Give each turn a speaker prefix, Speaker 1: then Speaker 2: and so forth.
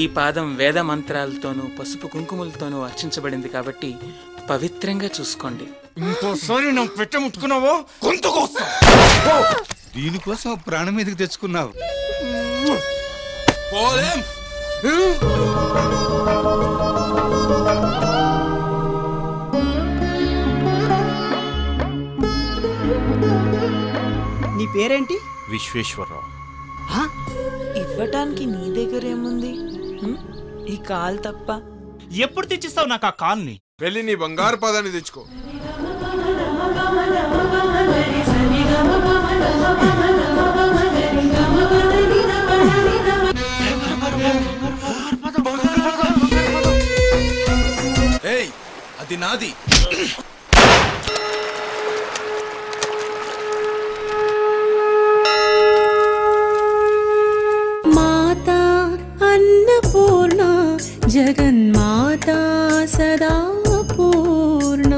Speaker 1: ఈ పాదం వేద మంత్రాలతోనూ పసుపు కుంకుమలతోనూ అర్చించబడింది కాబట్టి పవిత్రంగా చూసుకోండి.
Speaker 2: ఇంకోసారి నా పెట్ట ముట్టుకున్నావో గొంతుకొస్తా.
Speaker 3: దీనికోసం ప్రాణం మీదకి తెచ్చుకున్నావు.
Speaker 4: నీ పేరేంటి?
Speaker 5: విశ్వేశ్వరరావు.
Speaker 6: ఇవ్వటానికి నీ దగ్గర ఏముంది? ఈ కాల్ తప్ప.
Speaker 5: ఎప్పుడు తెచ్చిస్తావు నాకు ఆ కాల్ని?
Speaker 2: వెళ్ళి నీ బంగారు పదాన్ని తెచ్చుకో.
Speaker 7: ఏయ్, అది నాది.
Speaker 8: మాతా అన్నపూర్ణ జగన్మాతా సదా పూర్ణ.